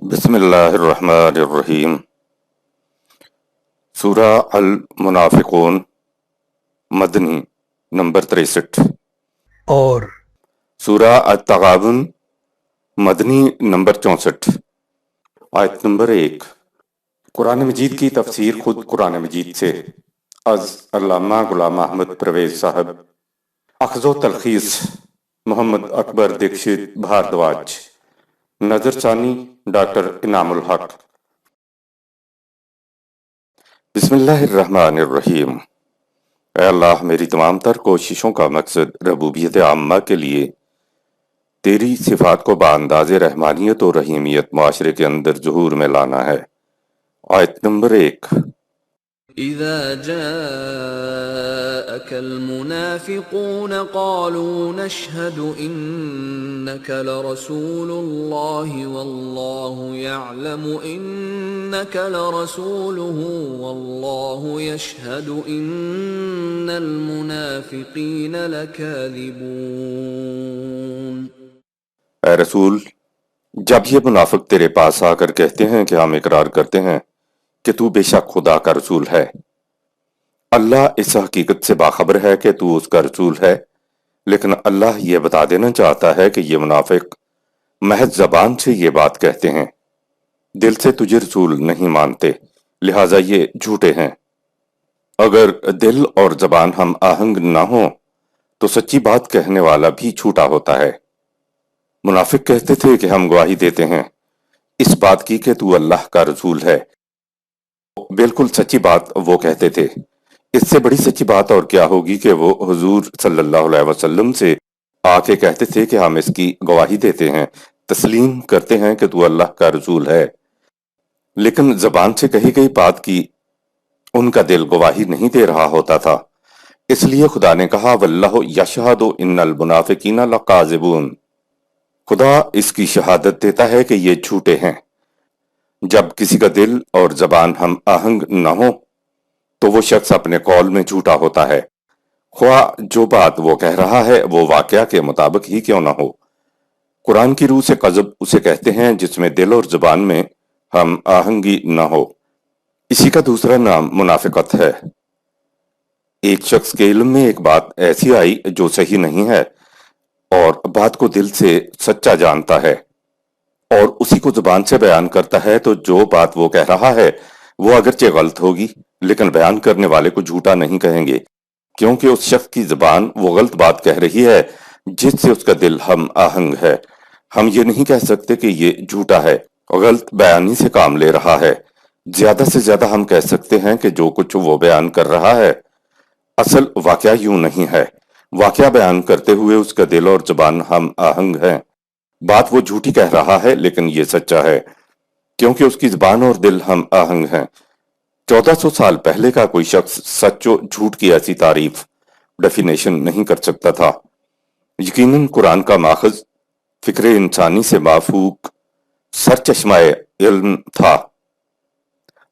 بسم اللہ الرحمن الرحیم۔ سورہ المنافقون، مدنی، نمبر 63۔ اور سورہ التغابن، مدنی، نمبر 64۔ آیت نمبر 1۔ قرآن مجید کی تفسیر خود قرآن مجید سے از علامہ غلام احمد پرویز صاحب، اخذ و تلخیص محمد اکبر دکشت بھاردواج، نظر ثانی ڈاکٹر انعام الحق۔ بسم اللہ الرحمن الرحیم۔ اے اللہ، میری تمام تر کوششوں کا مقصد ربوبیت عامہ کے لیے تیری صفات کو بانداز رحمانیت و رحیمیت معاشرے کے اندر ظہور میں لانا ہے۔ آیت نمبر 1۔ إذا جاءك المنافقون قالوا نشهد إنك لرسول الله والله يعلم إنك لرسوله والله يشهد إن المنافقين لكاذبون۔ اے رسول، جب یہ منافق تیرے پاس آ کر کہتے ہیں کہ ہم اقرار کرتے ہیں کہ تو بے شک خدا کا رسول ہے، اللہ اس حقیقت سے باخبر ہے کہ تو اس کا رسول ہے، لیکن اللہ یہ بتا دینا چاہتا ہے کہ یہ منافق محض زبان سے یہ بات کہتے ہیں، دل سے تجھے رسول نہیں مانتے، لہٰذا یہ جھوٹے ہیں۔ اگر دل اور زبان ہم آہنگ نہ ہوں تو سچی بات کہنے والا بھی جھوٹا ہوتا ہے۔ منافق کہتے تھے کہ ہم گواہی دیتے ہیں اس بات کی کہ تو اللہ کا رسول ہے۔ بالکل سچی بات وہ کہتے تھے۔ اس سے بڑی سچی بات اور کیا ہوگی کہ وہ حضور صلی اللہ علیہ وسلم سے آ کے کہتے تھے کہ ہم اس کی گواہی دیتے ہیں، تسلیم کرتے ہیں کہ تو اللہ کا رسول ہے، لیکن زبان سے کہی گئی بات کی ان کا دل گواہی نہیں دے رہا ہوتا تھا۔ اس لیے خدا نے کہا واللہ یشہد ان المنافقین لکاذبون، خدا اس کی شہادت دیتا ہے کہ یہ جھوٹے ہیں۔ جب کسی کا دل اور زبان ہم آہنگ نہ ہو تو وہ شخص اپنے قول میں جھوٹا ہوتا ہے، خواہ جو بات وہ کہہ رہا ہے وہ واقعہ کے مطابق ہی کیوں نہ ہو۔ قرآن کی روح سے قذب اسے کہتے ہیں جس میں دل اور زبان میں ہم آہنگی نہ ہو۔ اسی کا دوسرا نام منافقت ہے۔ ایک شخص کے علم میں ایک بات ایسی آئی جو صحیح نہیں ہے اور بات کو دل سے سچا جانتا ہے اور اسی کو زبان سے بیان کرتا ہے، تو جو بات وہ کہہ رہا ہے وہ اگرچہ غلط ہوگی لیکن بیان کرنے والے کو جھوٹا نہیں کہیں گے، کیونکہ اس شخص کی زبان وہ غلط بات کہہ رہی ہے جس سے اس کا دل ہم آہنگ ہے۔ ہم یہ نہیں کہہ سکتے کہ یہ جھوٹا ہے، غلط بیانی سے کام لے رہا ہے۔ زیادہ سے زیادہ ہم کہہ سکتے ہیں کہ جو کچھ وہ بیان کر رہا ہے اصل واقعہ یوں نہیں ہے، واقعہ بیان کرتے ہوئے اس کا دل اور زبان ہم آہنگ ہیں۔ بات وہ جھوٹی کہہ رہا ہے لیکن یہ سچا ہے، کیونکہ اس کی زبان اور دل ہم آہنگ ہیں۔ 1400 سال پہلے کا کوئی شخص سچ و جھوٹ کی ایسی تعریف، ڈیفینیشن نہیں کر سکتا تھا۔ یقیناً قرآن کا ماخذ فکر انسانی سے مافوق سرچشمہ علم تھا،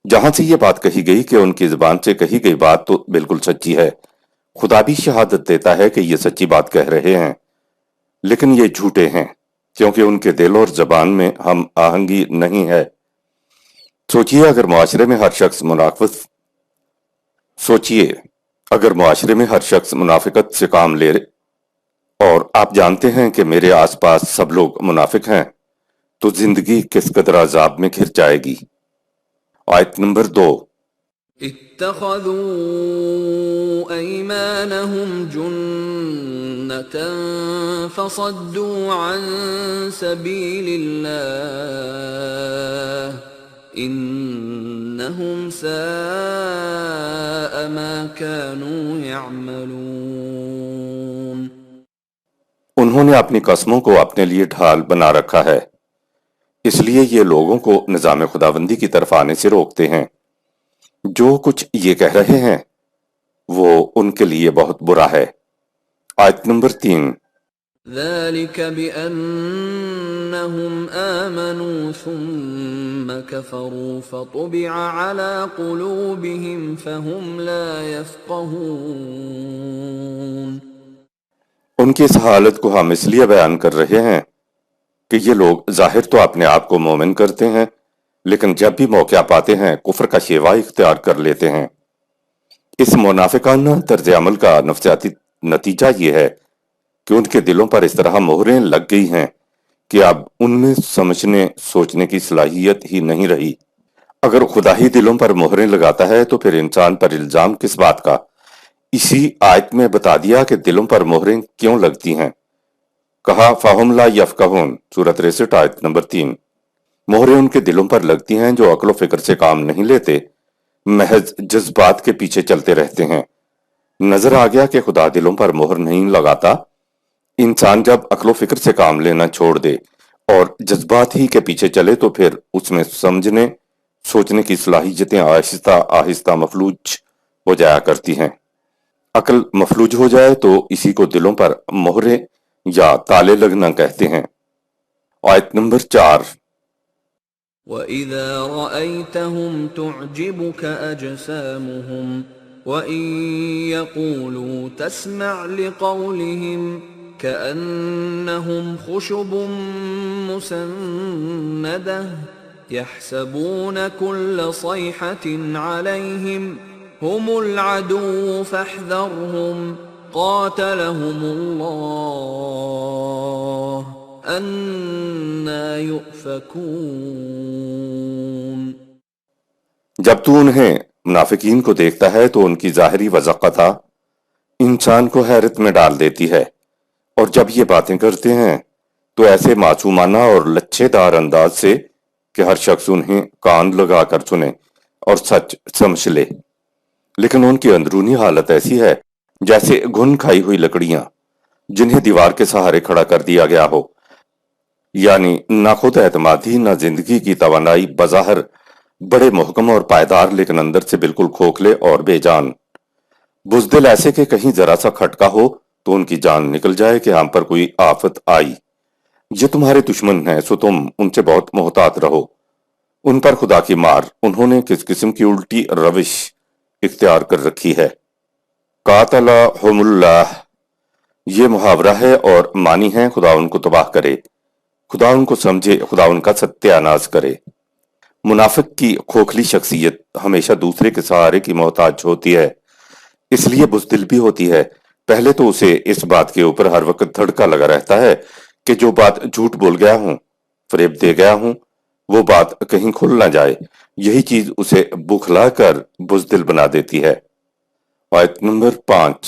جہاں سے یہ بات کہی گئی کہ ان کی زبان سے کہی گئی بات تو بالکل سچی ہے۔ خدا بھی شہادت دیتا ہے کہ یہ سچی بات کہہ رہے ہیں، لیکن یہ جھوٹے ہیں کیونکہ ان کے دل اور زبان میں ہم آہنگی نہیں ہے۔ سوچئے اگر معاشرے میں ہر شخص منافقت سے کام لے اور آپ جانتے ہیں کہ میرے آس پاس سب لوگ منافق ہیں، تو زندگی کس قدر عذاب میں گھر جائے گی۔ آیت نمبر 2۔ اتخذوا أيمانهم جنة فصدوا عن سبيل الله إنهم ساء ما كانوا يعملون۔ انہوں نے اپنی قسموں کو اپنے لیے ڈھال بنا رکھا ہے، اس لیے یہ لوگوں کو نظام خداوندی کی طرف آنے سے روکتے ہیں۔ جو کچھ یہ کہہ رہے ہیں وہ ان کے لیے بہت برا ہے۔ آیت نمبر 3۔ ذلك بأنهم آمنوا ثم كفروا فطبع على قلوبهم فهم لا يفقهون۔ ان کی اس حالت کو ہم اس لیے بیان کر رہے ہیں کہ یہ لوگ ظاہر تو اپنے آپ کو مومن کرتے ہیں، لیکن جب بھی موقع پاتے ہیں کفر کا شیوا اختیار کر لیتے ہیں۔ اس منافقانہ طرز عمل کا نفسیاتی نتیجہ یہ ہے کہ ان کے دلوں پر اس طرح مہریں لگ گئی ہیں کہ اب ان میں سمجھنے سوچنے کی صلاحیت ہی نہیں رہی۔ اگر خدا ہی دلوں پر مہریں لگاتا ہے تو پھر انسان پر الزام کس بات کا؟ اسی آیت میں بتا دیا کہ دلوں پر مہریں کیوں لگتی ہیں۔ کہا فَهُمْ لَا يَفْقَهُونَ، سورۃ 63 آیت نمبر 3۔ مہریں ان کے دلوں پر لگتی ہیں جو عقل و فکر سے کام نہیں لیتے، محض جذبات کے پیچھے چلتے رہتے ہیں۔ نظر آ گیا کہ خدا دلوں پر مہر نہیں لگاتا۔ انسان جب عقل و فکر سے کام لینا چھوڑ دے اور جذبات ہی کے پیچھے چلے تو پھر اس میں سمجھنے سوچنے کی صلاحیتیں آہستہ آہستہ مفلوج ہو جایا کرتی ہیں۔ عقل مفلوج ہو جائے تو اسی کو دلوں پر مہرے یا تالے لگنا کہتے ہیں۔ آیت نمبر 4۔ وَإِذَا رَأَيْتَهُمْ تُعْجِبُكَ أَجْسَامُهُمْ وَإِن يَقُولُوا تَسْمَعْ لِقَوْلِهِمْ كَأَنَّهُمْ خُشُبٌ مُّسَنَّدَةٌ يَحْسَبُونَ كُلَّ صَيْحَةٍ عَلَيْهِمْ هُمُ الْعَدُوُّ فَاحْذَرْهُمْ قَاتَلَهُمُ اللَّهُ اَنَّا يُؤْفَكُونَ۔ جب تو انہیں منافقین کو دیکھتا ہے تو ان کی ظاہری وضاقتہ انسان کو حیرت میں ڈال دیتی ہے، اور جب یہ باتیں کرتے ہیں تو ایسے معصومانہ اور لچھے دار انداز سے کہ ہر شخص انہیں کان لگا کر سنے اور سچ سمجھ لے، لیکن ان کی اندرونی حالت ایسی ہے جیسے گھن کھائی ہوئی لکڑیاں جنہیں دیوار کے سہارے کھڑا کر دیا گیا ہو، یعنی نہ خود اعتمادی نہ زندگی کی توانائی، بظاہر بڑے محکم اور پائیدار لیکن اندر سے بالکل کھوکھلے اور بے جان، بزدل ایسے کہ کہیں ذرا سا کھٹکا ہو تو ان کی جان نکل جائے کہ ہم پر کوئی آفت آئی۔ یہ تمہارے دشمن ہیں سو تم ان سے بہت محتاط رہو۔ ان پر خدا کی مار، انہوں نے کس قسم کی الٹی روش اختیار کر رکھی ہے۔ قاتلہم اللہ، یہ محاورہ ہے اور معنی ہے خدا ان کو تباہ کرے، خدا ان کو سمجھے، خدا ان کا ستیہ ناز کرے۔ منافق کی کھوکھلی شخصیت ہمیشہ دوسرے کے سہارے کی محتاج ہوتی ہے، اس لیے بزدل بھی ہوتی ہے۔ پہلے تو اسے اس بات کے اوپر ہر وقت دھڑکا لگا رہتا ہے کہ جو بات جھوٹ بول گیا ہوں، فریب دے گیا ہوں، وہ بات کہیں کھل نہ جائے۔ یہی چیز اسے بکھلا کر بزدل بنا دیتی ہے۔ آیت نمبر 5۔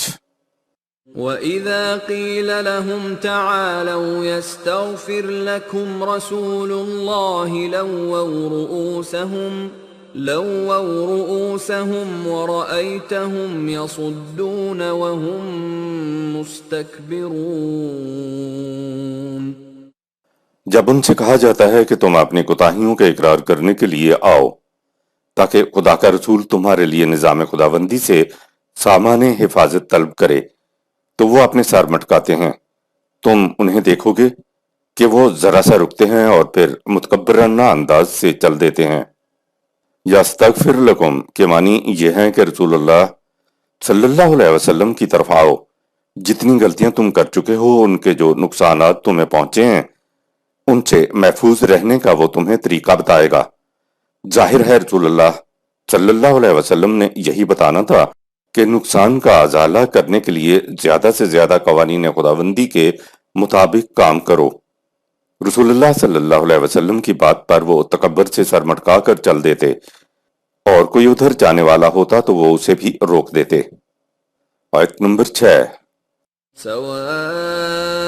وَإِذَا قِيلَ لَهُمْ تَعَالَوْا يَسْتَغْفِرْ لَكُمْ رَسُولُ اللَّهِ لَوَّوْا رُؤُوسَهُمْ وَرَأَيْتَهُمْ يَصُدُّونَ وَهُمْ مُسْتَكْبِرُونَ۔ جب ان سے کہا جاتا ہے کہ تم اپنی کوتاہیوں کا اقرار کرنے کے لیے آؤ تاکہ خدا کا رسول تمہارے لیے نظام خداوندی سے سامان حفاظت طلب کرے، تو وہ اپنے سر مٹکاتے ہیں۔ تم انہیں دیکھو گے کہ وہ ذرا سا رکتے ہیں اور پھر متکبرانہ انداز سے چل دیتے ہیں۔ یستغفر لکم کے معنی یہ ہیں کہ رسول اللہ صلی اللہ علیہ وسلم کی طرف آؤ، جتنی غلطیاں تم کر چکے ہو، ان کے جو نقصانات تمہیں پہنچے ہیں، ان سے محفوظ رہنے کا وہ تمہیں طریقہ بتائے گا۔ ظاہر ہے رسول اللہ صلی اللہ علیہ وسلم نے یہی بتانا تھا کہ نقصان کا ازالہ کرنے کے لیے زیادہ سے زیادہ قوانین خداوندی کے مطابق کام کرو۔ رسول اللہ صلی اللہ علیہ وسلم کی بات پر وہ تکبر سے سر مٹکا کر چل دیتے، اور کوئی ادھر جانے والا ہوتا تو وہ اسے بھی روک دیتے۔ آیت نمبر 6۔ سواء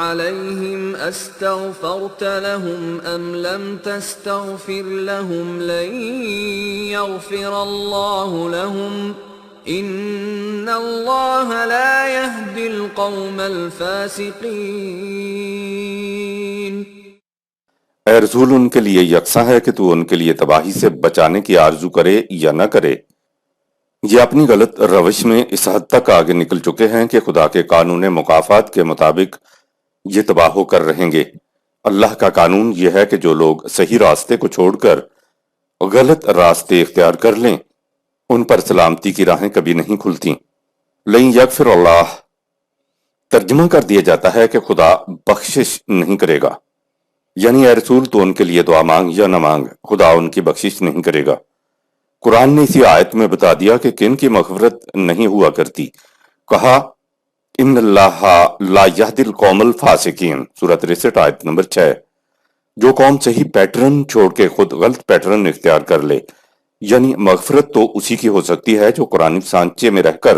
عليهم استغفرت لهم ام لم تستغفر لهم لن يغفر الله لهم ان الله لا يهدي القوم الفاسقين۔ اے رسول، ان کے لیے یکساں ہے کہ تو ان کے لیے تباہی سے بچانے کی آرزو کرے یا نہ کرے۔ یہ اپنی غلط روش میں اس حد تک آگے نکل چکے ہیں کہ خدا کے قانون مکافات کے مطابق یہ تباہ ہو کر رہیں گے۔ اللہ کا قانون یہ ہے کہ جو لوگ صحیح راستے کو چھوڑ کر غلط راستے اختیار کر لیں، ان پر سلامتی کی راہیں کبھی نہیں کھلتی۔ لن یغفر اللہ، ترجمہ کر دیا جاتا ہے کہ خدا بخشش نہیں کرے گا، یعنی اے رسول تو ان کے لیے دعا مانگ یا نہ مانگ، خدا ان کی بخشش نہیں کرے گا۔ قرآن نے اسی آیت میں بتا دیا کہ کن کی مغفرت نہیں ہوا کرتی، کہا ان اللہ لا یہدی القوم الفاسقین، سورۃ 63 آیت نمبر 6۔ جو قوم صحیح پیٹرن چھوڑ کے خود غلط پیٹرن اختیار کر لے، یعنی مغفرت تو اسی کی ہو سکتی ہے جو قرآن سانچے میں رہ کر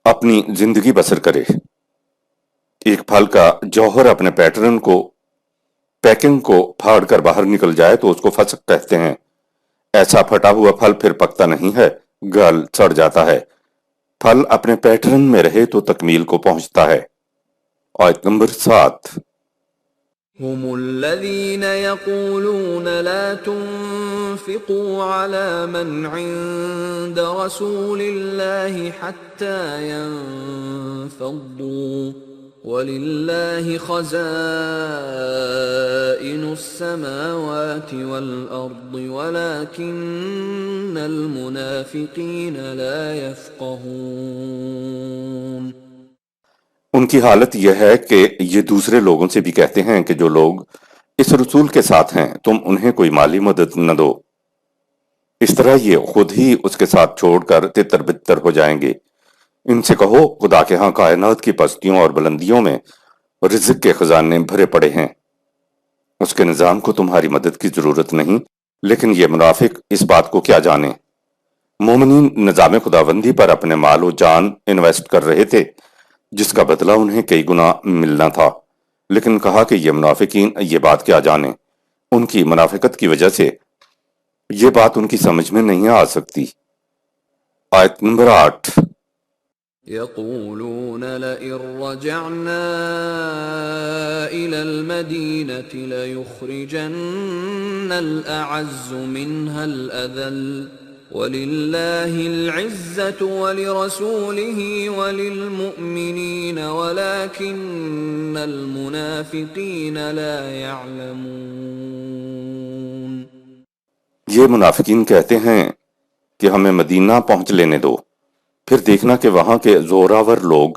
اپنی زندگی بسر کرے۔ ایک پھل کا جوہر اپنے پیکنگ کو پھاڑ کر باہر نکل جائے تو اس کو فسق کہتے ہیں۔ ایسا پھٹا ہوا پھل پھر پکتا نہیں ہے، گل سڑ جاتا ہے۔ پھل اپنے پیٹرن میں رہے تو تکمیل کو پہنچتا ہے۔ آیت نمبر 7۔ هم الذين يقولون لا تنفقوا على من عند رسول الله حتى ينفضوا ولله خزائن السماوات والأرض ولكن المنافقين لا يفقهون۔ ان کی حالت یہ ہے کہ یہ دوسرے لوگوں سے بھی کہتے ہیں کہ جو لوگ اس رسول کے ساتھ ہیں تم انہیں کوئی مالی مدد نہ دو، اس طرح یہ خود ہی اس کے ساتھ چھوڑ کر تتر بتر ہو جائیں گے۔ ان سے کہو خدا کے ہاں کائنات کی پستیوں اور بلندیوں میں رزق کے خزانے بھرے پڑے ہیں، اس کے نظام کو تمہاری مدد کی ضرورت نہیں، لیکن یہ منافق اس بات کو کیا جانے۔ مومنین نظام خداوندی پر اپنے مال و جان انویسٹ کر رہے تھے جس کا بدلہ انہیں کئی گنا ملنا تھا، لیکن کہا کہ یہ منافقین یہ بات کیا جانے، ان کی منافقت کی وجہ سے یہ بات ان کی سمجھ میں نہیں آ سکتی۔ آیت نمبر 8۔ يقولون لئن رجعنا إلى المدينة ليخرجن الأعز منها الأذل وَلِلَّهِ الْعِزَّةُ وَلِرَسُولِهِ وَلِلْمُؤْمِنِينَ وَلَكِنَّ الْمُنَافِقِينَ لَا يَعْلَمُونَ۔ یہ منافقین کہتے ہیں کہ ہمیں مدینہ پہنچ لینے دو، پھر دیکھنا کہ وہاں کے زوراور لوگ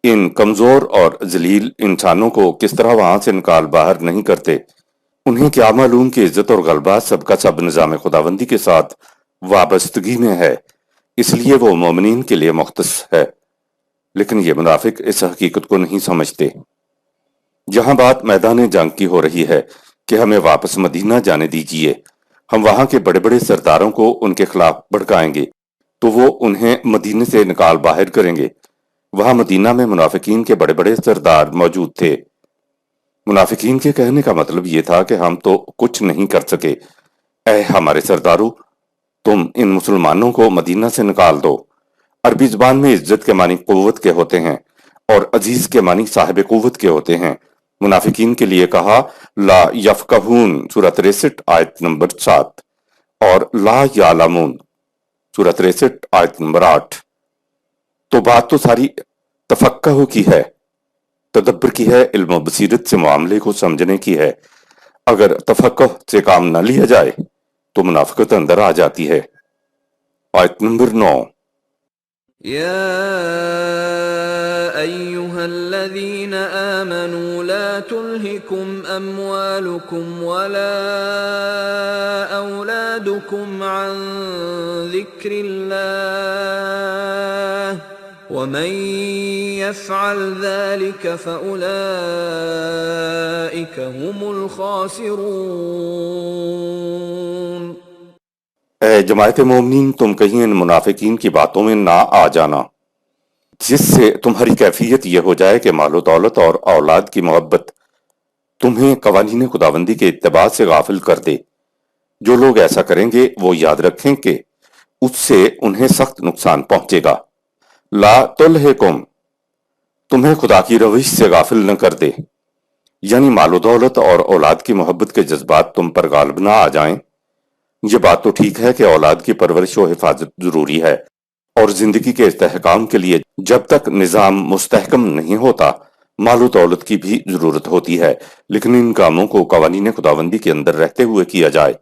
ان کمزور اور ذلیل انسانوں کو کس طرح وہاں سے نکال باہر نہیں کرتے۔ انہیں کیا معلوم کہ عزت اور غلبہ سب کا سب نظام خداوندی کے ساتھ وابستگی میں ہے، اس لیے وہ مومنین کے لیے مختص ہے، لیکن یہ منافق اس حقیقت کو نہیں سمجھتے۔ جہاں بات میدان جنگ کی ہو رہی ہے کہ ہمیں واپس مدینہ جانے دیجیے، ہم وہاں کے بڑے بڑے سرداروں کو ان کے خلاف بھڑکائیں گے تو وہ انہیں مدینے سے نکال باہر کریں گے۔ وہاں مدینہ میں منافقین کے بڑے بڑے سردار موجود تھے۔ منافقین کے کہنے کا مطلب یہ تھا کہ ہم تو کچھ نہیں کر سکے، اے ہمارے سردارو تم ان مسلمانوں کو مدینہ سے نکال دو۔ عربی زبان میں عزت کے معنی قوت کے ہوتے ہیں اور عزیز کے معنی صاحب قوت کے ہوتے ہیں۔ منافقین کے لیے کہا لا یفقہون سورۃ 63 آیت نمبر 7 اور لا یعلمون سورۃ 63 آیت نمبر 8۔ تو بات تو ساری تفقہ کی ہے، تدبر کی ہے، علم و بصیرت سے معاملے کو سمجھنے کی ہے۔ اگر تفقہ سے کام نہ لیا جائے تو منافقت اندر آ جاتی ہے۔ آیت نمبر 9۔ يا أيها الذين آمنوا لا تلهكم أموالكم ولا أولادكم عن ذكر الله ومن يفعل ذلك فأولئك هم الخاسرون۔ اے جماعت مومنین تم کہیں ان منافقین کی باتوں میں نہ آ جانا جس سے تمہاری کیفیت یہ ہو جائے کہ مال و دولت اور اولاد کی محبت تمہیں قوانین خداوندی کے اتباع سے غافل کر دے۔ جو لوگ ایسا کریں گے وہ یاد رکھیں کہ اس سے انہیں سخت نقصان پہنچے گا۔ لا تلہکم تمہیں خدا کی روش سے غافل نہ کر دے، یعنی مال و دولت اور اولاد کی محبت کے جذبات تم پر غالب نہ آ جائیں۔ یہ بات تو ٹھیک ہے کہ اولاد کی پرورش و حفاظت ضروری ہے اور زندگی کے استحکام کے لیے جب تک نظام مستحکم نہیں ہوتا مال و دولت کی بھی ضرورت ہوتی ہے، لیکن ان کاموں کو قوانین خداوندی کے اندر رہتے ہوئے کیا جائے۔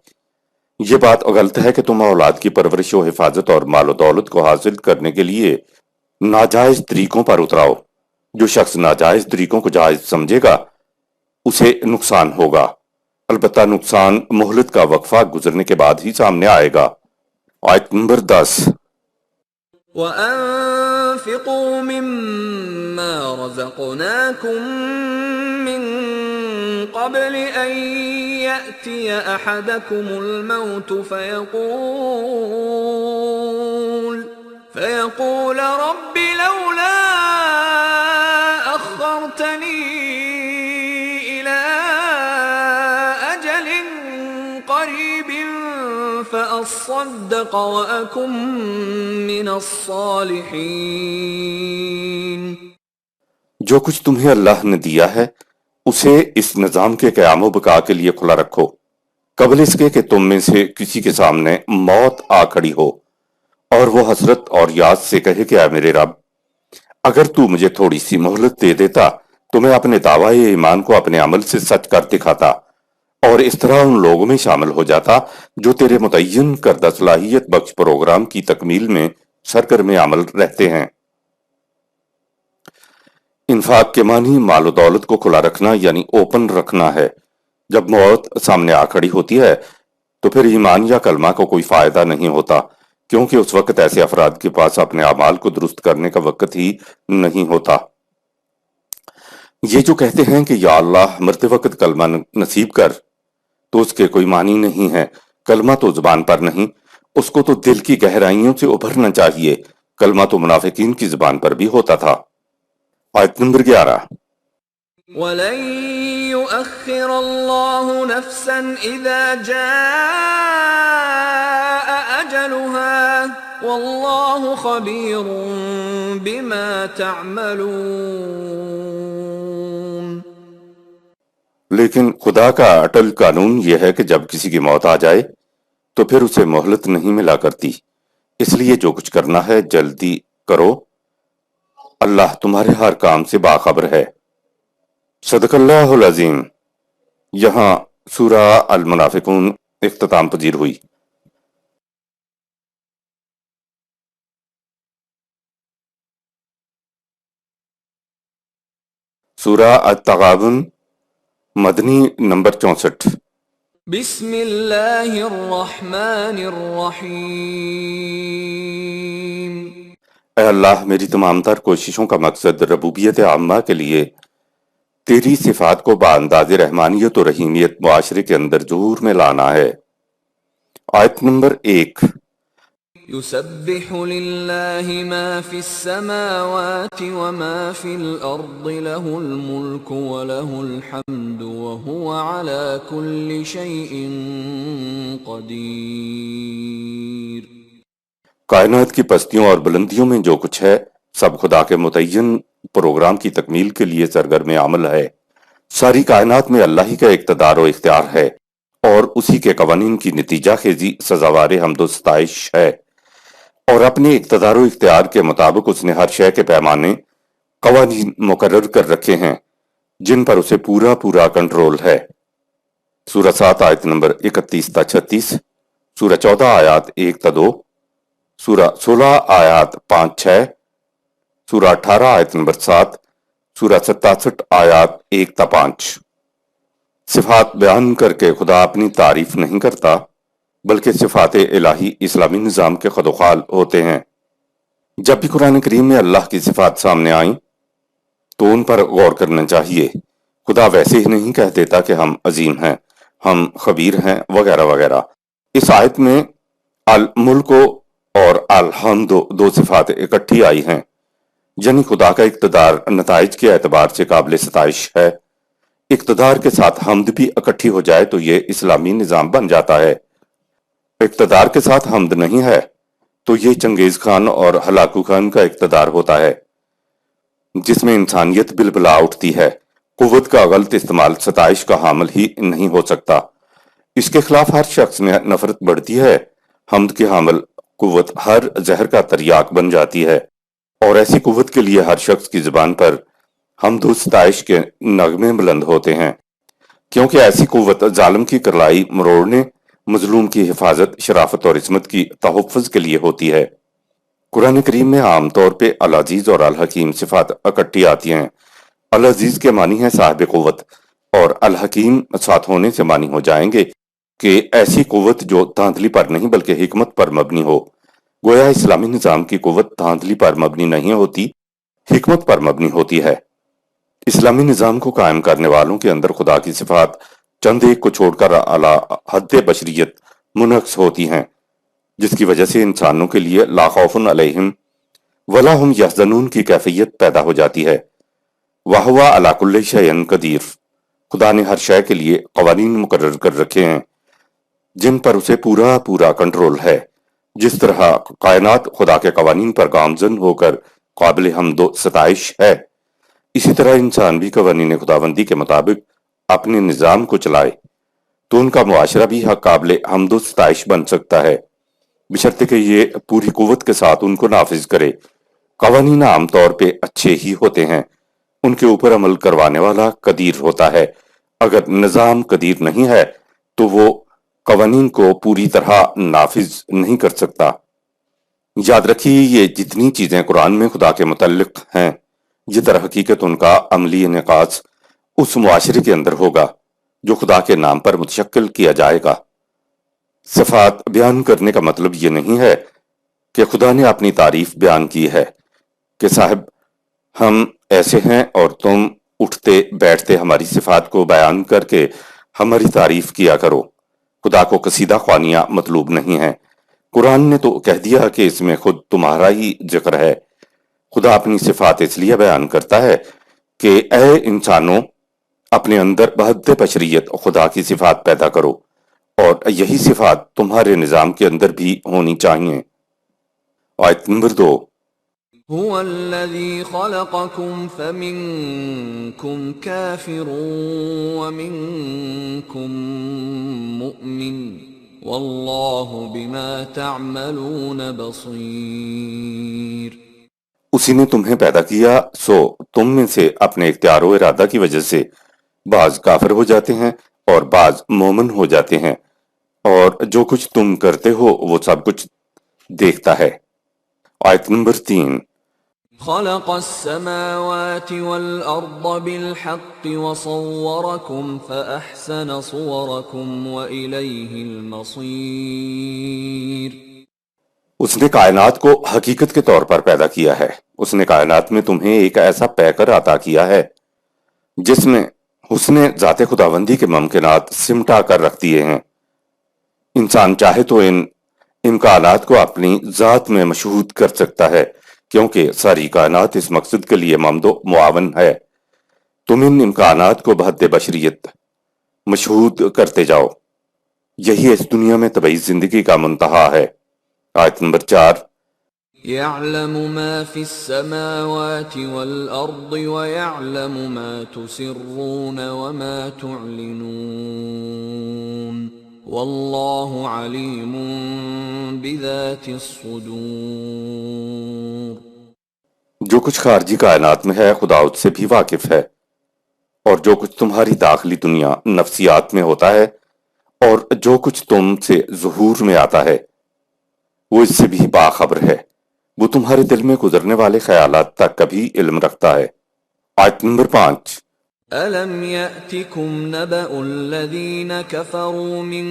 یہ بات غلط ہے کہ تم اولاد کی پرورش و حفاظت اور مال و دولت کو حاصل کرنے کے لیے ناجائز طریقوں پر اتراؤ۔ جو شخص ناجائز طریقوں کو جائز سمجھے گا اسے نقصان ہوگا، البتہ نقصان مہلت کا وقفہ گزرنے کے بعد ہی سامنے آئے گا۔ آیت نمبر 10۔ وَأَنفِقُوا مِمَّا رَزَقْنَاكُم مِّن قَبْلِ أَن يَأْتِيَ أَحَدَكُمُ الْمَوْتُ فيقول رب لولا أخرتني إلى أجل قريب فأصدق وأكن من الصالحين۔ جو کچھ تمہیں اللہ نے دیا ہے اسے اس نظام کے قیام و بقا کے لیے کھلا رکھو، قبل اس کے کہ تم میں سے کسی کے سامنے موت آ کھڑی ہو اور وہ حسرت اور یاد سے کہے کہ اے میرے رب، اگر تو مجھے تھوڑی سی مہلت دے دیتا تو میں اپنے دعوی ایمان کو اپنے عمل سے سچ کر دکھاتا اور اس طرح ان لوگوں میں شامل ہو جاتا جو تیرے متعین کردہ صلاحیت بخش پروگرام کی تکمیل میں سرگرم عمل رہتے ہیں۔ انفاق کے معنی مال و دولت کو کھلا رکھنا یعنی اوپن رکھنا ہے۔ جب موت سامنے آ کھڑی ہوتی ہے تو پھر ایمان یا کلمہ کو کوئی فائدہ نہیں ہوتا، کیونکہ اس وقت ایسے افراد کے پاس اپنے اعمال کو درست کرنے کا وقت ہی نہیں ہوتا۔ یہ جو کہتے ہیں کہ یا اللہ مرتے وقت کلمہ نصیب کر، تو اس کے کوئی معنی نہیں ہے۔ کلمہ تو زبان پر نہیں، اس کو تو دل کی گہرائیوں سے ابھرنا چاہیے۔ کلمہ تو منافقین کی زبان پر بھی ہوتا تھا۔ آیت نمبر 11۔ وَلَن يُؤَخِّرَ اللَّهُ نَفْسًا إِذَا جَاءَ أَجَلُهَا وَاللَّهُ خَبِيرٌ بِمَا تَعْمَلُونَ۔ لیکن خدا کا اٹل قانون یہ ہے کہ جب کسی کی موت آ جائے تو پھر اسے مہلت نہیں ملا کرتی، اس لیے جو کچھ کرنا ہے جلدی کرو، اللہ تمہارے ہر کام سے باخبر ہے۔ صدق اللہ العظیم۔ یہاں سورہ المنافقون اختتام پذیر ہوئی۔ سورہ التغابن مدنی نمبر 64۔ بسم اللہ الرحمن الرحیم۔ اے اللہ، میری تمام تر کوششوں کا مقصد ربوبیت عامہ کے لیے تیری صفات کو بانداز رحمانیت و رحیمیت معاشرے کے اندر ظہور میں لانا ہے۔ آیت نمبر 1۔ يسبح لله ما في السماوات وما في الأرض له الملك وله الحمد وهو على كل شيء قدير۔ کائنات کی پستیوں اور بلندیوں میں جو کچھ ہے سب خدا کے متعین پروگرام کی تکمیل کے لیے سرگرم عمل ہے۔ ساری کائنات میں اللہ ہی کا اقتدار و اختیار ہے اور اسی کے قوانین کی نتیجہ خیزی سزاوار حمد و ستائش ہے، اور اپنے اقتدار و اختیار کے مطابق اس نے ہر شے کے پیمانے قوانین مقرر کر رکھے ہیں جن پر اسے پورا کنٹرول ہے۔ سورہ 7 آیت نمبر 31 تا 36، سورہ 14 آیات 1 تا 2، سورہ 16 آیات 5-6، سورہ 18 آیت نمبر 7، سورہ 67 آیات 1 تا 5۔ صفات بیان کر کے خدا اپنی تعریف نہیں کرتا، بلکہ صفات الہی اسلامی نظام کے خد و خال ہوتے ہیں۔ جب بھی قرآن کریم میں اللہ کی صفات سامنے آئیں تو ان پر غور کرنا چاہیے۔ خدا ویسے ہی نہیں کہہ دیتا کہ ہم عظیم ہیں، ہم خبیر ہیں وغیرہ وغیرہ۔ اس آیت میں الملک اور الحمد دو صفات اکٹھی آئی ہیں، یعنی خدا کا اقتدار نتائج کے اعتبار سے قابل ستائش ہے۔ اقتدار کے ساتھ حمد بھی اکٹھی ہو جائے تو یہ اسلامی نظام بن جاتا ہے۔ اقتدار کے ساتھ حمد نہیں ہے تو یہ چنگیز خان اور ہلاکو خان کا اقتدار ہوتا ہے، جس میں انسانیت بلبلا اٹھتی ہے۔ قوت کا غلط استعمال ستائش کا حامل ہی نہیں ہو سکتا۔ اس کے خلاف ہر شخص میں نفرت بڑھتی ہے۔ حمد کے حامل قوت ہر زہر کا تریاک بن جاتی ہے، اور ایسی قوت کے لیے ہر شخص کی زبان پر حمد و ستائش کے نغمے بلند ہوتے ہیں، کیونکہ ایسی قوت ظالم کی کرلائی مروڑنے، مظلوم کی حفاظت، شرافت اور عصمت کی تحفظ کے لیے ہوتی ہے۔ قرآن کریم میں عام طور پہ العزیز اور الحکیم صفات اکٹھی آتی ہیں۔ العزیز کے معنی ہے صاحب قوت، اور الحکیم ساتھ ہونے سے معنی ہو جائیں گے کہ ایسی قوت جو دھاندلی پر نہیں بلکہ حکمت پر مبنی ہو۔ گویا اسلامی نظام کی قوت دھاندلی پر مبنی نہیں ہوتی، حکمت پر مبنی ہوتی ہے۔ اسلامی نظام کو قائم کرنے والوں کے اندر خدا کی صفات چند ایک کو چھوڑ کر اعلی حد بشریت منعکس ہوتی ہیں، جس کی وجہ سے انسانوں کے لیے لا خوف علیہم ولا ہم یحزنون کی کیفیت پیدا ہو جاتی ہے۔ وَهُوَ عَلَى كُلِّ شَيْءٍ قدیر، خدا نے ہر شے کے لیے قوانین مقرر کر رکھے ہیں جن پر اسے پورا پورا کنٹرول ہے۔ جس طرح کائنات خدا کے قوانین پر گامزن ہو کر قابل حمد و ستائش ہے، اسی طرح انسان بھی قوانین خداوندی کے مطابق اپنے نظام کو چلائے تو ان کا معاشرہ بھی قابل حمد و ستائش بن سکتا ہے، بشرطے کہ یہ پوری قوت کے ساتھ ان کو نافذ کرے۔ قوانین عام طور پہ اچھے ہی ہوتے ہیں، ان کے اوپر عمل کروانے والا قدیر ہوتا ہے۔ اگر نظام قدیر نہیں ہے تو وہ قوانین کو پوری طرح نافذ نہیں کر سکتا۔ یاد رکھیے، یہ جتنی چیزیں قرآن میں خدا کے متعلق ہیں، یہ در حقیقت ان کا عملی انعکاس اس معاشرے کے اندر ہوگا جو خدا کے نام پر متشکل کیا جائے گا۔ صفات بیان کرنے کا مطلب یہ نہیں ہے کہ خدا نے اپنی تعریف بیان کی ہے کہ صاحب ہم ایسے ہیں اور تم اٹھتے بیٹھتے ہماری صفات کو بیان کر کے ہماری تعریف کیا کرو۔ خدا کو قصیدہ خوانیاں مطلوب نہیں ہیں۔ قرآن نے تو کہہ دیا کہ اس میں خود تمہارا ہی ذکر ہے۔ خدا اپنی صفات اس لیے بیان کرتا ہے کہ اے انسانوں، اپنے اندر بحد بشریت خدا کی صفات پیدا کرو، اور یہی صفات تمہارے نظام کے اندر بھی ہونی چاہیے۔ آیت نمبر 2۔ هو الذي خلقكم فمنكم كافر ومنكم مؤمن والله بما تعملون بصير۔ اسی نے تمہیں پیدا کیا، سو تم میں سے اپنے اختیار و ارادہ کی وجہ سے بعض کافر ہو جاتے ہیں اور بعض مومن ہو جاتے ہیں، اور جو کچھ تم کرتے ہو وہ سب کچھ دیکھتا ہے۔ آیت نمبر 3۔ خلق السماوات والأرض بالحق وصوركم فأحسن صوركم وإليه المصير۔ اس نے کائنات کو حقیقت کے طور پر پیدا کیا ہے۔ اس نے کائنات میں تمہیں ایک ایسا پیکر عطا کیا ہے جس میں حسن ذات خداوندی کے ممکنات سمٹا کر رکھ دیے ہیں۔ انسان چاہے تو ان امکانات کو اپنی ذات میں مشہود کر سکتا ہے، کیونکہ ساری کائنات اس مقصد کے لیے ممد و معاون ہے۔ تم ان امکانات کو بحد بشریت مشہود کرتے جاؤ، یہی اس دنیا میں طبعی زندگی کا منتہا ہے۔ آیت نمبر 4۔ يعلم ما في السماوات والأرض ويعلم ما تسرون وما تعلنون والله عليم بذات الصدور۔ جو کچھ خارجی کائنات میں ہے خدا اس سے بھی واقف ہے، اور جو کچھ تمہاری داخلی دنیا نفسیات میں ہوتا ہے اور جو کچھ تم سے ظہور میں آتا ہے وہ اس سے بھی باخبر ہے۔ وہ تمہارے دل میں گزرنے والے خیالات تک کا بھی علم رکھتا ہے۔ آیت نمبر 5۔ أَلَمْ يَأْتِكُمْ نَبَأُ الَّذِينَ كَفَرُوا مِن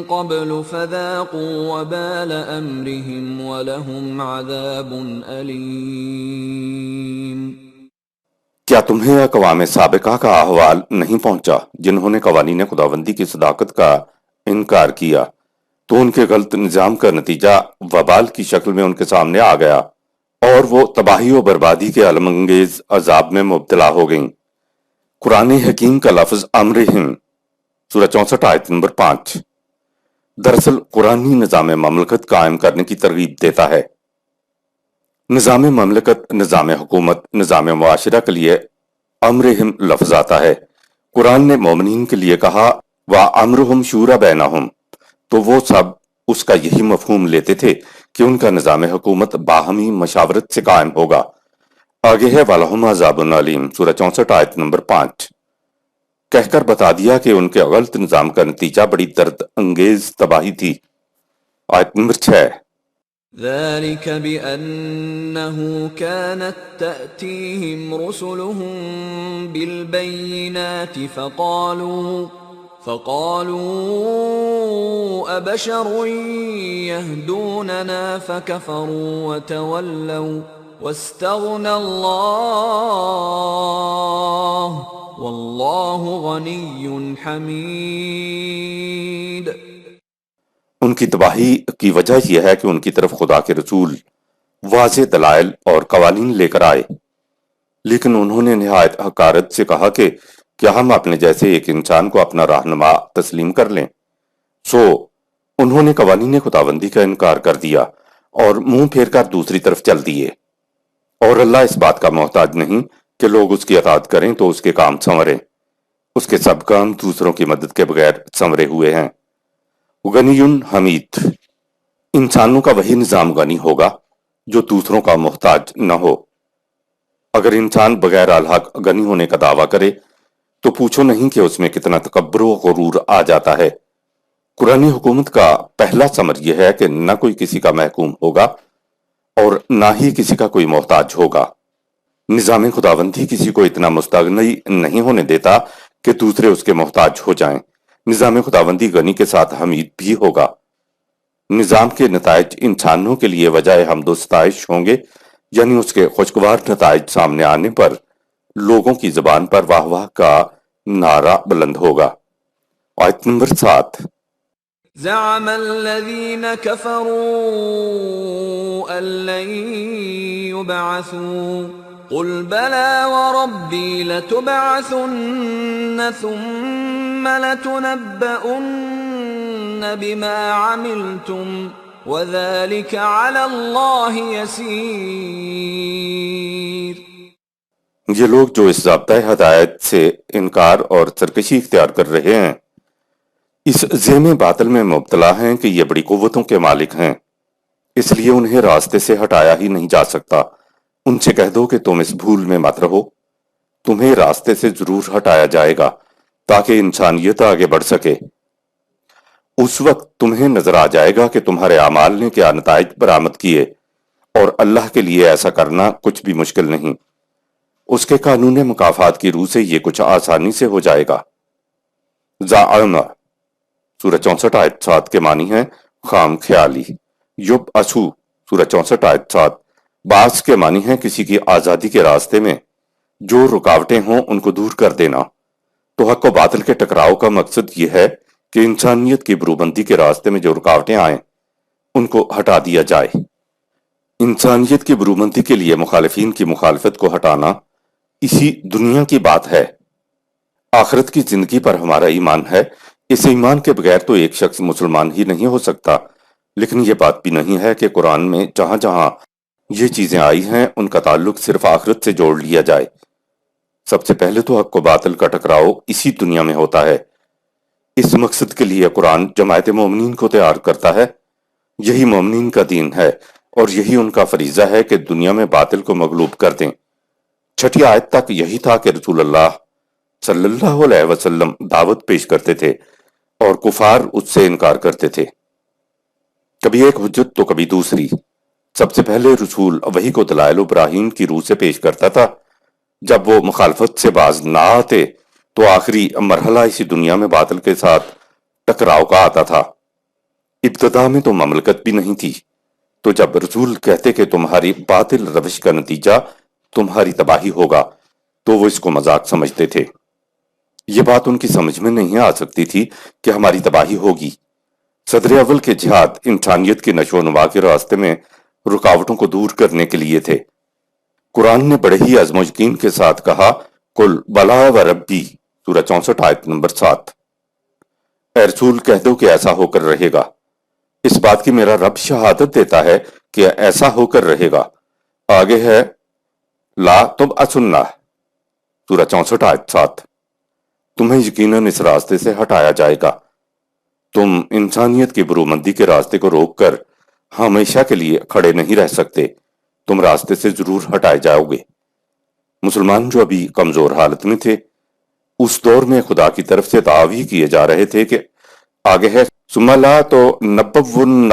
قَبْلُ فَذَاقُوا وَبَالَ أَمْرِهِمْ وَلَهُمْ عَذَابٌ أَلِيمٌ۔ کیا تمہیں اقوام سابقہ کا احوال نہیں پہنچا جنہوں نے قوانین خداوندی کی صداقت کا انکار کیا، تو ان کے غلط نظام کا نتیجہ وبال کی شکل میں ان کے سامنے آ گیا، اور وہ تباہی و بربادی کے علم انگیز عذاب میں مبتلا ہو گئیں۔ قرآن حکیم کا لفظ امرہم سورہ 64 آیت نمبر 5 دراصل قرآنی نظام مملکت قائم کرنے کی ترغیب دیتا ہے۔ نظام مملکت، نظام حکومت، نظام معاشرہ کے لیے امرہم لفظ آتا ہے۔ قرآن نے مومنین کے لیے کہا وَأَمْرُهُمْ شُورَى بَيْنَهُمْ، تو وہ سب اس کا یہی مفہوم لیتے تھے کہ ان کا نظام حکومت باہمی مشاورت سے قائم ہوگا۔ آگے ہے وَلَهُمْ عَذَابٌ عَلِيمٌ سورہ 64 آیت نمبر 5، کہہ کر بتا دیا کہ ان کے غلط نظام کا نتیجہ بڑی درد انگیز تباہی تھی۔ آیت نمبر 6۔ ذلك بأنه كانت تأتيهم رسلهم بالبينات فقالوا أبشر يهدوننا فكفروا وتولوا واستغنى الله والله غني حميد۔ ان کی تباہی کی وجہ یہ ہے کہ ان کی طرف خدا کے رسول واضح دلائل اور قوانین لے کر آئے، لیکن انہوں نے نہایت حقارت سے کہا کہ کیا ہم اپنے جیسے ایک انسان کو اپنا رہنما تسلیم کر لیں؟ سو انہوں نے قوانین خداوندی کا انکار کر دیا اور منہ پھیر کر دوسری طرف چل دیے، اور اللہ اس بات کا محتاج نہیں کہ لوگ اس کی اطاعت کریں تو اس کے کام سنوریں، اس کے سب کام دوسروں کی مدد کے بغیر سنورے ہوئے ہیں۔ غنی حمید، انسانوں کا وہی نظام غنی ہوگا جو دوسروں کا محتاج نہ ہو۔ اگر انسان بغیر الحق غنی ہونے کا دعویٰ کرے تو پوچھو نہیں کہ اس میں کتنا تکبر و غرور آ جاتا ہے۔ قرآن حکومت کا پہلا ثمر یہ ہے کہ نہ کوئی کسی کا محکوم ہوگا اور نہ ہی کسی کا کوئی محتاج ہوگا۔ نظام خداوندی کسی کو اتنا مستغنی نہیں ہونے دیتا کہ دوسرے اس کے محتاج ہو جائیں۔ نظام خداوندی غنی کے ساتھ حمید بھی ہوگا۔ نظام کے نتائج انسانوں کے لیے وجہ حمد و ستائش ہوں گے، یعنی اس کے خوشگوار نتائج سامنے آنے پر لوگوں کی زبان پر واہ واہ کا نعرہ بلند ہوگا۔ آیت نمبر 7۔ زعم الذين كفروا أن لن يبعثوا قل بلى وربي لتبعثن ثم لتنبؤن بما عملتم وذلك على الله يسير۔ یہ لوگ جو اس ضابطۂ ہدایت سے انکار اور سرکشی اختیار کر رہے ہیں، اس ذہن باطل میں مبتلا ہیں کہ یہ بڑی قوتوں کے مالک ہیں، اس لیے انہیں راستے سے ہٹایا ہی نہیں جا سکتا۔ ان سے کہہ دو کہ تم اس بھول میں مت رہو، تمہیں راستے سے ضرور ہٹایا جائے گا تاکہ انسانیت آگے بڑھ سکے۔ اس وقت تمہیں نظر آ جائے گا کہ تمہارے اعمال نے کیا نتائج برآمد کیے، اور اللہ کے لیے ایسا کرنا کچھ بھی مشکل نہیں۔ اس کے قانون مکافات کی روح سے یہ کچھ آسانی سے ہو جائے گا۔ زعم سورہ 64 آیت 7 کے معنی ہے خام خیالی۔ یب اسو سورہ 64 آیت 7 بعض کے معنی ہے کسی کی آزادی کے راستے میں جو رکاوٹیں ہوں ان کو دور کر دینا۔ تو حق و باطل کے ٹکراؤ کا مقصد یہ ہے کہ انسانیت کی بروبندی کے راستے میں جو رکاوٹیں آئیں ان کو ہٹا دیا جائے۔ انسانیت کی بروبندی کے لیے مخالفین کی مخالفت کو ہٹانا اسی دنیا کی بات ہے۔ آخرت کی زندگی پر ہمارا ایمان ہے، اس ایمان کے بغیر تو ایک شخص مسلمان ہی نہیں ہو سکتا، لیکن یہ بات بھی نہیں ہے کہ قرآن میں جہاں جہاں یہ چیزیں آئی ہیں ان کا تعلق صرف آخرت سے جوڑ لیا جائے۔ سب سے پہلے تو حق و باطل کا ٹکراؤ اسی دنیا میں ہوتا ہے۔ اس مقصد کے لیے قرآن جماعت مومنین کو تیار کرتا ہے، یہی مومنین کا دین ہے اور یہی ان کا فریضہ ہے کہ دنیا میں باطل کو مغلوب کر دیں۔ 6 آیت تک یہی تھا کہ رسول اللہ صلی اللہ علیہ وسلم دعوت پیش کرتے تھے اور کفار اس سے انکار کرتے تھے، کبھی ایک حجت تو کبھی دوسری۔ سب سے پہلے رسول وحی کو دلائل و براہین کی روح سے پیش کرتا تھا، جب وہ مخالفت سے باز نہ آتے تو آخری مرحلہ اسی دنیا میں باطل کے ساتھ ٹکراؤ کا آتا تھا۔ ابتدا میں تو مملکت بھی نہیں تھی، تو جب رسول کہتے کہ تمہاری باطل روش کا نتیجہ تمہاری تباہی ہوگا تو وہ اس کو مذاق سمجھتے تھے۔ یہ بات ان کی سمجھ میں نہیں آ سکتی تھی کہ ہماری تباہی ہوگی۔ صدر اول کے جہاد انسانیت کے نشو و نما کے راستے میں رکاوٹوں کو دور کرنے کے لیے تھے۔ قرآن نے بڑے ہی عزم و یقین کے ساتھ کہا قل بلا و ربی سورہ 64 آیت نمبر 7۔ اے رسول کہہ دو کہ ایسا ہو کر رہے گا، اس بات کی میرا رب شہادت دیتا ہے کہ ایسا ہو کر رہے گا۔ آگے ہے لا تب اسنہ سورہ 64 آیت 7، تمہیں یقیناً اس راستے سے ہٹایا جائے گا، تم انسانیت کی برومندی کے راستے کو روک کر ہمیشہ کے لیے کھڑے نہیں رہ سکتے، تم راستے سے ضرور ہٹائے جاؤ گے۔ مسلمان جو ابھی کمزور حالت میں تھے، اس دور میں خدا کی طرف سے دعوی کیے جا رہے تھے کہ آگے ہے ثم لا تنبؤن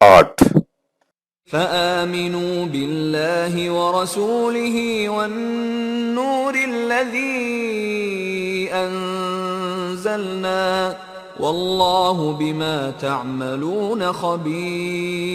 8। فآمنوا بالله ورسوله والنور الذي أنزلنا والله بما تعملون خبير۔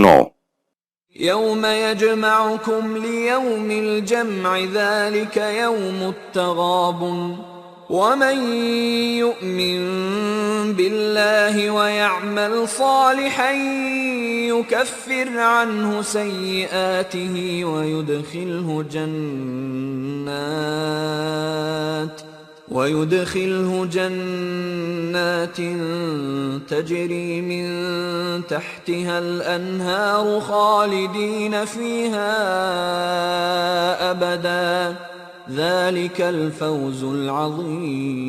9। يوم يجمعكم ليوم الجمع ذلك يوم التغابن ومن يؤمن بالله ويعمل صالحا يكفر عنه سيئاته ويدخله جنات تجري من تحتها الأنهار خالدين فيها أبدا ذلك الفوز العظيم۔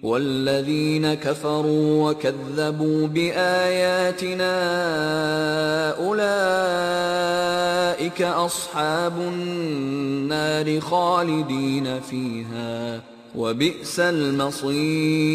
والذين كفروا وكذبوا بآياتنا أولئك أصحاب النار خالدين فيها وبئس المصير۔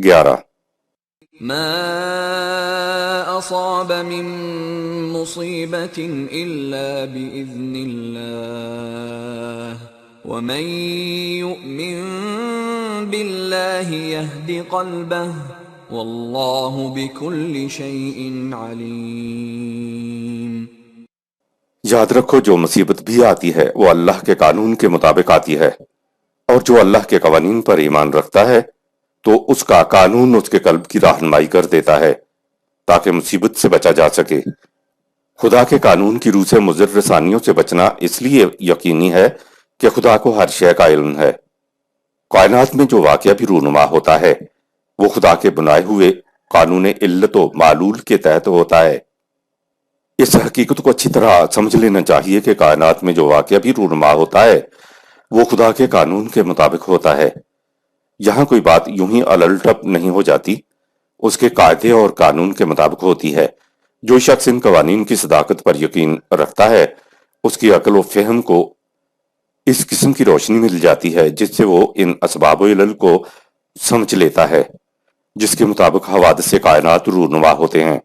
11। ما أصاب من مصيبة إلا بإذن الله ومن يؤمن بالله يهد قلبه واللہ بکل شیء علیم۔ یاد رکھو جو مصیبت بھی آتی ہے وہ اللہ کے قانون کے مطابق آتی ہے، اور جو اللہ کے قوانین پر ایمان رکھتا ہے تو اس کا قانون اس کے قلب کی رہنمائی کر دیتا ہے تاکہ مصیبت سے بچا جا سکے۔ خدا کے قانون کی روح سے مضر رسانیوں سے بچنا اس لیے یقینی ہے کہ خدا کو ہر شے کا علم ہے۔ کائنات میں جو واقعہ بھی رونما ہوتا ہے وہ خدا کے بنائے ہوئے قانون علت و معلول کے تحت ہوتا ہے۔ اس حقیقت کو اچھی طرح سمجھ لینا چاہیے کہ کائنات میں جو واقعہ بھی رونما ہوتا ہے وہ خدا کے قانون کے مطابق ہوتا ہے۔ یہاں کوئی بات یوں ہی الٹپ نہیں ہو جاتی، اس کے قاعدے اور قانون کے مطابق ہوتی ہے۔ جو شخص ان قوانین کی صداقت پر یقین رکھتا ہے اس کی عقل و فہم کو اس قسم کی روشنی مل جاتی ہے جس سے وہ ان اسباب و علل کو سمجھ لیتا ہے جس کے مطابق حوادث کائنات رونما ہوتے ہیں۔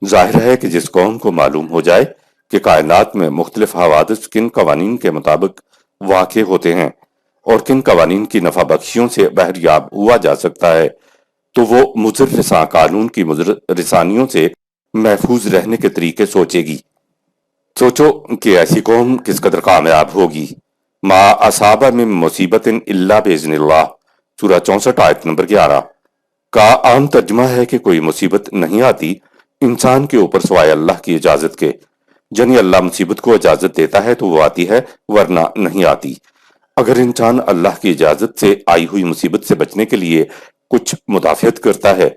ظاہر ہے کہ جس قوم کو معلوم ہو جائے کہ کائنات میں مختلف حوادث کن قوانین کے مطابق واقع ہوتے ہیں اور کن قوانین کی نفع بخشیوں سے بہریاب ہوا جا سکتا ہے تو وہ مضر رساں قانون کی مضر رسانیوں سے محفوظ رہنے کے طریقے سوچے گی۔ سوچو کہ ایسی قوم کس قدر کامیاب ہوگی۔ ما اصاب من مصیبت الا باذن اللہ، سورہ 64 آیت نمبر 11 کا عام ترجمہ ہے کہ کوئی مصیبت نہیں آتی انسان کے اوپر سوائے اللہ کی اجازت کے، یعنی اللہ مصیبت کو اجازت دیتا ہے تو وہ آتی ہے ورنہ نہیں آتی۔ اگر انسان اللہ کی اجازت سے آئی ہوئی مصیبت سے بچنے کے لیے کچھ مدافعت کرتا ہے،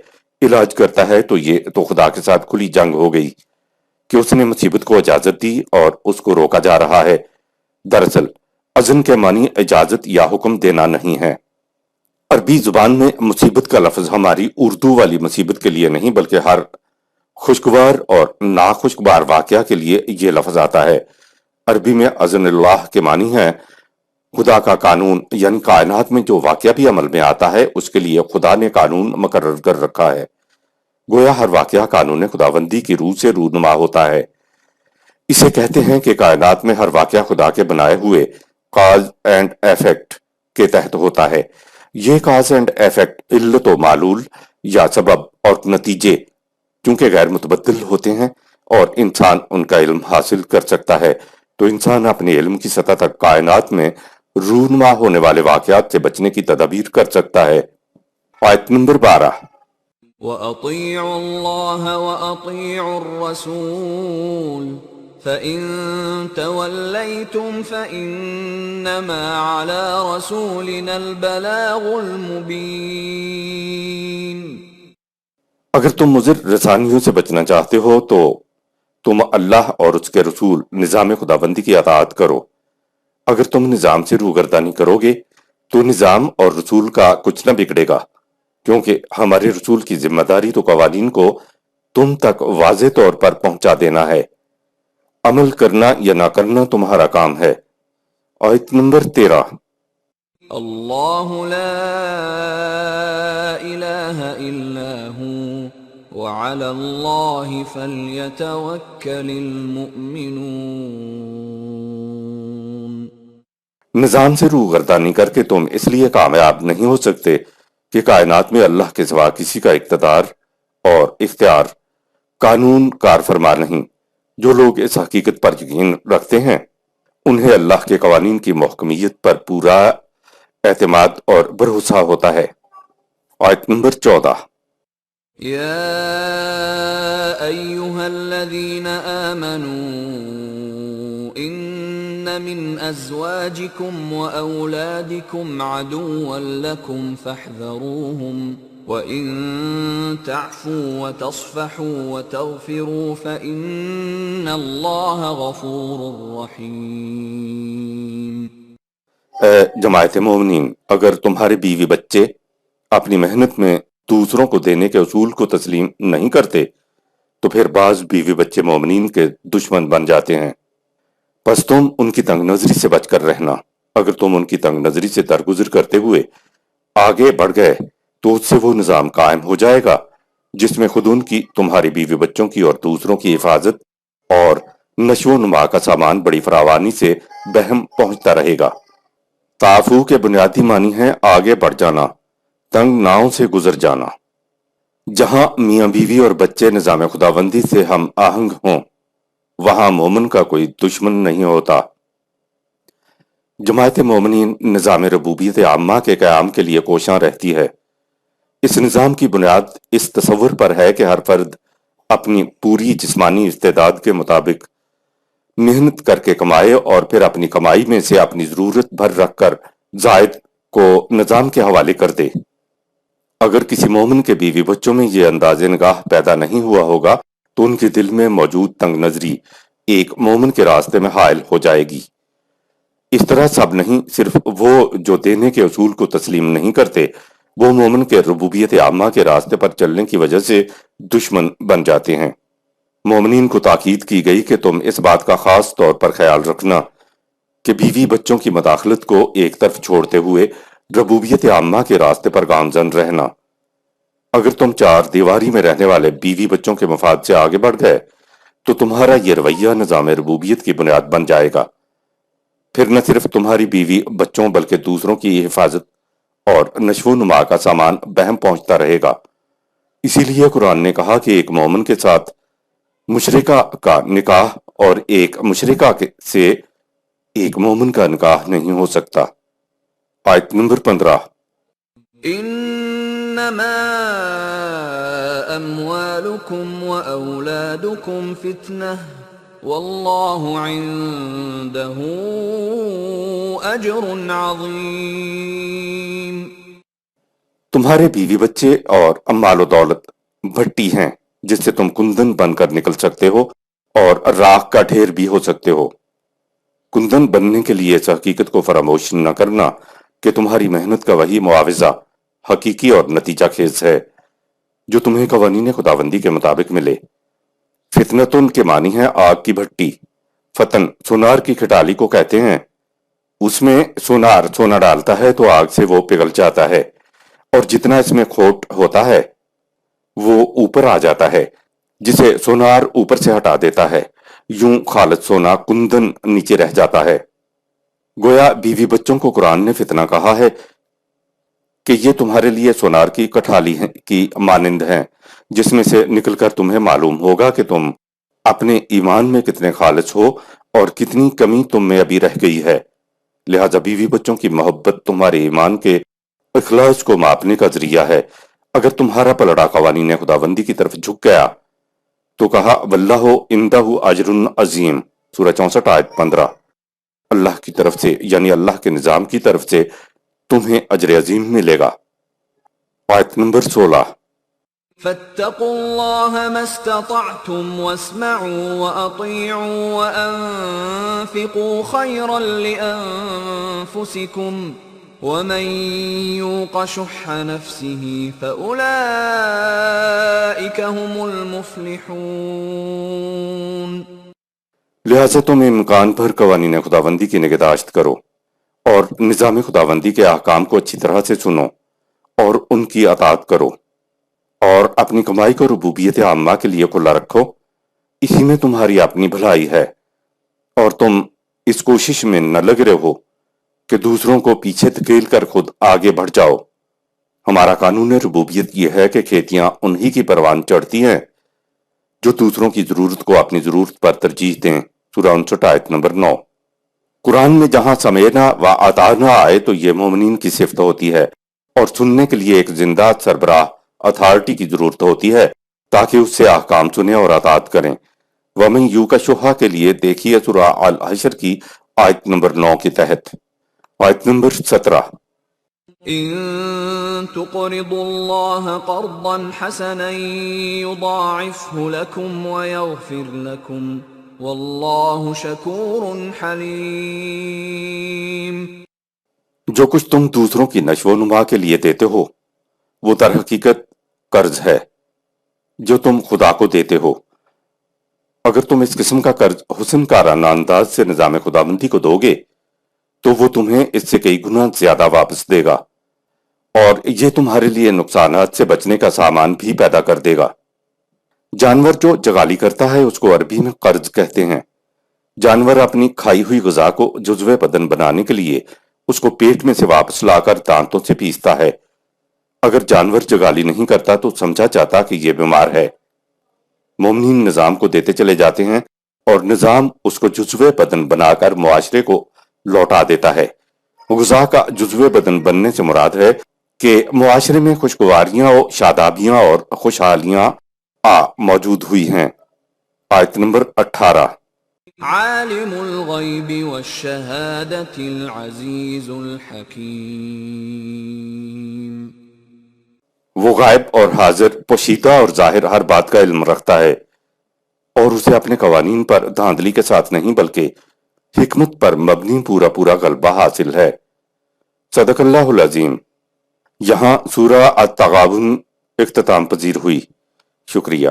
علاج کرتا ہے تو یہ تو خدا کے ساتھ کھلی جنگ ہو گئی کہ اس نے مصیبت کو اجازت دی اور اس کو روکا جا رہا ہے۔ دراصل اذن کے معنی اجازت یا حکم دینا نہیں ہے۔ عربی زبان میں مصیبت کا لفظ ہماری اردو والی مصیبت کے لیے نہیں بلکہ ہر خوشگوار اور ناخوشگوار واقعہ کے لیے یہ لفظ آتا ہے۔ عربی میں اذن اللہ کے معنی ہے خدا کا قانون، یعنی کائنات میں جو واقعہ بھی عمل میں آتا ہے اس کے لیے خدا نے قانون مقرر کر رکھا ہے۔ گویا ہر واقعہ قانون خداوندی کی روح سے رونما ہوتا ہے۔ اسے کہتے ہیں کہ کائنات میں ہر واقعہ خدا کے بنائے ہوئے کاز اینڈ ایفیکٹ کے تحت ہوتا ہے۔ یہ کاز اینڈ ایفیکٹ علت و معلول یا سبب اور نتیجے چونکہ غیر متبدل ہوتے ہیں اور انسان ان کا علم حاصل کر سکتا ہے تو انسان اپنے علم کی سطح تک کائنات میں رونما ہونے والے واقعات سے بچنے کی تدابیر کر سکتا ہے۔ آیت نمبر 12 وَأَطِيعُوا اللَّهَ وَأَطِيعُوا الرَّسُولَ فَإِن تَوَلَّيْتُمْ فَإِنَّمَا عَلَى رَسُولِنَا الْبَلَاغُ الْمُبِينُ۔ اگر تم مضر رسانیوں سے بچنا چاہتے ہو تو تم اللہ اور اس کے رسول نظام خداوندی کی اطاعت کرو۔ اگر تم نظام سے روگردانی کرو گے تو نظام اور رسول کا کچھ نہ بگڑے گا، کیونکہ ہمارے رسول کی ذمہ داری تو قوانین کو تم تک واضح طور پر پہنچا دینا ہے، عمل کرنا یا نہ کرنا تمہارا کام ہے۔ آیت نمبر 13 اللہ لا الہ الا ہو وعلی اللہ فلیتوکل المؤمنون۔ نظام سے روگردانی کر کے تم اس لیے کامیاب نہیں ہو سکتے کہ کائنات میں اللہ کے سوا کسی کا اقتدار اور اختیار قانون کار فرما نہیں۔ جو لوگ اس حقیقت پر یقین رکھتے ہیں انہیں اللہ کے قوانین کی محکمیت پر پورا اعتماد اور بھروسہ ہوتا ہے۔ آیت نمبر 14 یا ایہا الذین آمنوا ان من ازواجکم واولادکم عدوا لکم فاحذروہم وَإِن تَعْفُوا وَتَصْفَحُوا وَتَغْفِرُوا فَإِنَّ اللَّهَ غَفُورٌ رَحِيمٌ۔ اے جماعت مومنین، اگر تمہارے بیوی بچے اپنی محنت میں دوسروں کو دینے کے اصول کو تسلیم نہیں کرتے تو پھر بعض بیوی بچے مومنین کے دشمن بن جاتے ہیں، پس تم ان کی تنگ نظری سے بچ کر رہنا۔ اگر تم ان کی تنگ نظری سے درگزر کرتے ہوئے آگے بڑھ گئے تو اس سے وہ نظام قائم ہو جائے گا جس میں خود ان کی، تمہاری بیوی بچوں کی اور دوسروں کی حفاظت اور نشو و نما کا سامان بڑی فراوانی سے بہم پہنچتا رہے گا۔ تعفو کے بنیادی معنی ہیں آگے بڑھ جانا، تنگ ناؤں سے گزر جانا۔ جہاں میاں بیوی اور بچے نظام خداوندی سے ہم آہنگ ہوں وہاں مومن کا کوئی دشمن نہیں ہوتا۔ جماعت مومنین نظام ربوبیت عامہ کے قیام کے لیے کوشاں رہتی ہے۔ اس نظام کی بنیاد اس تصور پر ہے کہ ہر فرد اپنی پوری جسمانی استعداد کے مطابق محنت کر کے کمائے اور پھر اپنی کمائی میں سے اپنی ضرورت بھر رکھ کر زائد کو نظام کے حوالے کر دے۔ اگر کسی مومن کے بیوی بچوں میں یہ انداز نگاہ پیدا نہیں ہوا ہوگا تو ان کے دل میں موجود تنگ نظری ایک مومن کے راستے میں حائل ہو جائے گی۔ اس طرح سب نہیں، صرف وہ جو دینے کے اصول کو تسلیم نہیں کرتے وہ مومن کے ربوبیت عامہ کے راستے پر چلنے کی وجہ سے دشمن بن جاتے ہیں۔ مومنین کو تاکید کی گئی کہ تم اس بات کا خاص طور پر خیال رکھنا کہ بیوی بچوں کی مداخلت کو ایک طرف چھوڑتے ہوئے ربوبیت عامہ کے راستے پر گامزن رہنا۔ اگر تم چار دیواری میں رہنے والے بیوی بچوں کے مفاد سے آگے بڑھ گئے تو تمہارا یہ رویہ نظام ربوبیت کی بنیاد بن جائے گا۔ پھر نہ صرف تمہاری بیوی بچوں بلکہ دوسروں کی حفاظت اور نشو و نما کا سامان بہم پہنچتا رہے گا۔ اسی لیے قرآن نے کہا کہ ایک مومن کے ساتھ مشرکہ کا نکاح اور ایک مشرکہ سے ایک مومن کا نکاح نہیں ہو سکتا۔ آیت نمبر 15۔ انما اموالکم و اولادکم فتنہ واللہ عنده اجر عظیم۔ تمہارے بیوی بچے اور مال و دولت بھٹی ہیں جس سے تم کندن بن کر نکل سکتے ہو اور راکھ کا ڈھیر بھی ہو سکتے ہو۔ کندن بننے کے لیے اس حقیقت کو فراموش نہ کرنا کہ تمہاری محنت کا وہی معاوضہ حقیقی اور نتیجہ خیز ہے جو تمہیں قوانین خداوندی کے مطابق ملے۔ فتنتن کے معنی ہے آگ کی بھٹی۔ فتن سونار کی کھٹالی کو کہتے ہیں۔ اس میں سونار سونا ڈالتا ہے تو آگ سے وہ پگھل جاتا ہے اور جتنا اس میں کھوٹ ہوتا ہے وہ اوپر آ جاتا ہے جسے سونار اوپر سے ہٹا دیتا ہے، یوں خالص سونا کندن نیچے رہ جاتا ہے۔ گویا بیوی بچوں کو قرآن نے فتنہ کہا ہے کہ یہ تمہارے لیے سونار کی کٹھالی کی مانند ہیں جس میں سے نکل کر تمہیں معلوم ہوگا کہ تم اپنے ایمان میں کتنے خالص ہو اور کتنی کمی تم میں ابھی رہ گئی ہے۔ لہذا بیوی بچوں کی محبت تمہارے ایمان کے اخلاص کو ماپنے کا ذریعہ ہے۔ اگر تمہارا پلڑا قوانین خداوندی کی طرف جھک گیا تو کہا واللہ عندہ اجر عظیم، سورہ 64 آیت 15۔ اللہ کی طرف سے یعنی اللہ کے نظام کی طرف سے تمہیں اجر عظیم ملے گا۔ آیت نمبر 16۔ فاتقوا اللہ ما استطعتم واسمعوا واطیعوا وانفقوا خیرا لانفسکم ومن یوق شح نفسه فاولئک هم المفلحون۔ لہٰذا تم امکان بھر قوانین خداوندی کی نگہداشت کرو اور نظام خداوندی کے احکام کو اچھی طرح سے سنو اور ان کی اطاعت کرو اور اپنی کمائی کو ربوبیت عامہ کے لیے کھلا رکھو۔ اسی میں تمہاری اپنی بھلائی ہے اور تم اس کوشش میں نہ لگ رہے ہو کہ دوسروں کو پیچھے دھکیل کر خود آگے بڑھ جاؤ۔ ہمارا قانون ربوبیت یہ ہے کہ کھیتیاں انہی کی پروان چڑھتی ہیں جو دوسروں کی ضرورت کو اپنی ضرورت پر ترجیح دیں، سورہ 59 آیت نمبر 9۔ قرآن میں جہاں سمینا و اطعنا آئے تو یہ مومنین کی صفت ہوتی ہے اور سننے کے لیے ایک زندہ سربراہ اتھارٹی کی ضرورت ہوتی ہے تاکہ اس سے احکام سنیں اور اطاعت کریں۔ وَمَن یوق شح کے لیے دیکھیے سورہ الحشر کی آیت نمبر 9 کے تحت۔ آیت نمبر 17۔ ان تقرضوا اللہ قرضا حسنا یضاعفه لکم ویغفر لکم واللہ شکور حلیم۔ جو کچھ تم دوسروں کی نشو و نما کے لیے دیتے ہو وہ در حقیقت قرض ہے جو تم خدا کو دیتے ہو۔ اگر تم اس قسم کا قرض حسن کارانہ انداز سے نظام خداوندی کو دو گے تو وہ تمہیں اس سے کئی گنا زیادہ واپس دے گا اور یہ تمہارے لیے نقصانات سے بچنے کا سامان بھی پیدا کر دے گا۔ جانور جو جغالی کرتا ہے اس کو عربی میں قرض کہتے ہیں۔ جانور اپنی کھائی ہوئی غذا کو جزو بدن بنانے کے لیے اس کو پیٹ میں سے واپس لا کر دانتوں سے پیستا ہے۔ اگر جانور جگالی نہیں کرتا تو سمجھا جاتا کہ یہ بیمار ہے۔ مومنین نظام کو دیتے چلے جاتے ہیں اور نظام اس کو جزو بدن بنا کر معاشرے کو لوٹا دیتا ہے۔ غذا کا جزو بدن بننے سے مراد ہے کہ معاشرے میں خوشگواریاں اور شادابیاں اور خوشحالیاں موجود ہوئی ہیں۔ آیت نمبر 18۔ عالم الغیب والشہادۃ العزیز الحکیم۔ وہ غائب اور حاضر، پوشیدہ اور ظاہر ہر بات کا علم رکھتا ہے، اور اسے اپنے قوانین پر دھاندلی کے ساتھ نہیں بلکہ حکمت پر مبنی پورا غلبہ حاصل ہے۔ صدق اللہ العظیم۔ یہاں سورہ التغابن اختتام پذیر ہوئی۔ شکریہ۔